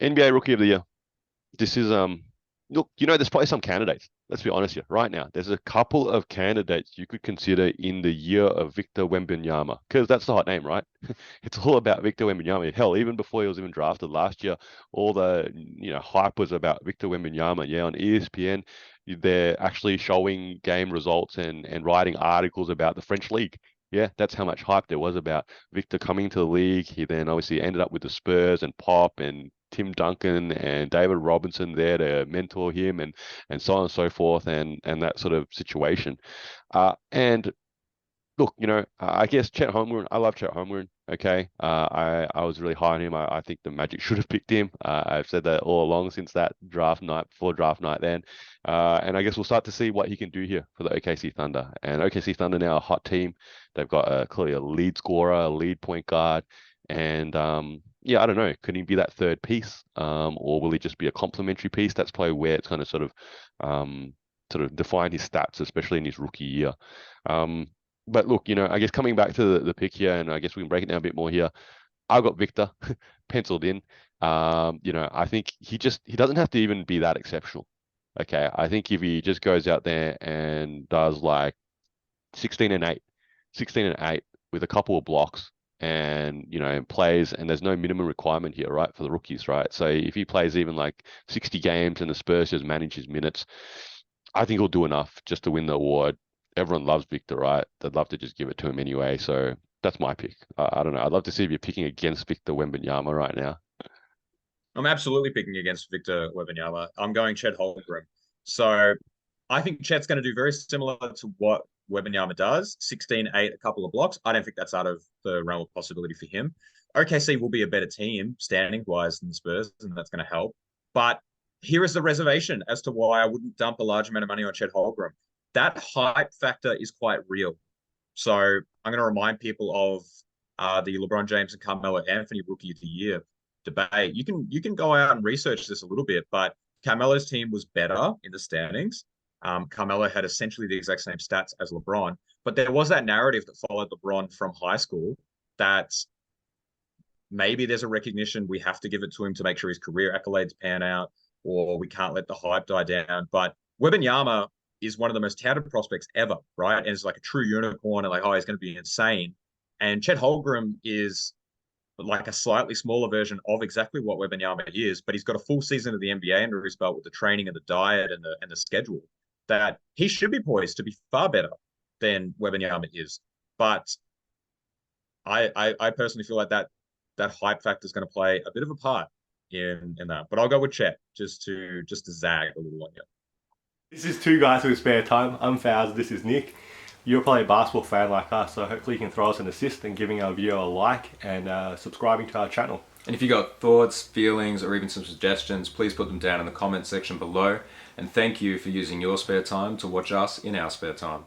NBA Rookie of the Year. This is look, there's probably some candidates. Let's be honest here. Right now, there's a couple of candidates you could consider in the year of Victor Wembanyama, because that's the hot name, right? It's all about Victor Wembanyama. Hell, even before he was even drafted last year, all the hype was about Victor Wembanyama. Yeah, on ESPN, they're actually showing game results and writing articles about the French league. Yeah, that's how much hype there was about Victor coming to the league. He then obviously ended up with the Spurs and Pop and Tim Duncan and David Robinson there to mentor him and so on and so forth and that sort of situation. And look, I guess Chet Holmgren, I love Chet Holmgren. Okay. I was really high on him. I think the Magic should have picked him. I've said that all along since that draft night, before draft night then. And I guess we'll start to see what he can do here for the OKC Thunder. And OKC Thunder now a hot team. They've got clearly a lead scorer, a lead point guard. And yeah, I don't know. Could he be that third piece? Or will he just be a complementary piece? That's probably where it's going to sort of define his stats, especially in his rookie year. Um, but look, I guess coming back to the pick here, and I guess we can break it down a bit more here. I've got Victor penciled in. I think he doesn't have to even be that exceptional. Okay. I think if he just goes out there and does like 16 and 8, 16 and 8 with a couple of blocks and plays, and there's no minimum requirement here, right, for the rookies, right? So if he plays even like 60 games and the Spurs just manage his minutes, I think he'll do enough just to win the award. Everyone loves Victor, right? They'd love to just give it to him anyway. So that's my pick. I don't know. I'd love to see if you're picking against Victor Wembanyama right now. I'm absolutely picking against Victor Wembanyama. I'm going Chet Holmgren. So I think Chet's going to do very similar to what Wembanyama does. 16-8, a couple of blocks. I don't think that's out of the realm of possibility for him. OKC will be a better team standing wise than the Spurs, and that's going to help. But here is the reservation as to why I wouldn't dump a large amount of money on Chet Holmgren. That hype factor is quite real. So I'm going to remind people of the LeBron James and Carmelo Anthony Rookie of the Year debate. You can go out and research this a little bit, but Carmelo's team was better in the standings. Carmelo had essentially the exact same stats as LeBron, but there was that narrative that followed LeBron from high school that maybe there's a recognition we have to give it to him to make sure his career accolades pan out, or we can't let the hype die down. But Wembanyama is one of the most touted prospects ever, right? And it's like a true unicorn, and like, oh, he's going to be insane. And Chet Holmgren is like a slightly smaller version of exactly what Wembanyama is, but he's got a full season of the NBA under his belt with the training and the diet and the schedule that he should be poised to be far better than Wembanyama is. But I personally feel like that hype factor is going to play a bit of a part in that. But I'll go with Chet just to zag a little on you. This is Two Guys With Spare Time. I'm Faz, this is Nick. You're probably a basketball fan like us, so hopefully you can throw us an assist in giving our video a like and subscribing to our channel. And if you got thoughts, feelings, or even some suggestions, please put them down in the comment section below. And thank you for using your spare time to watch us in our spare time.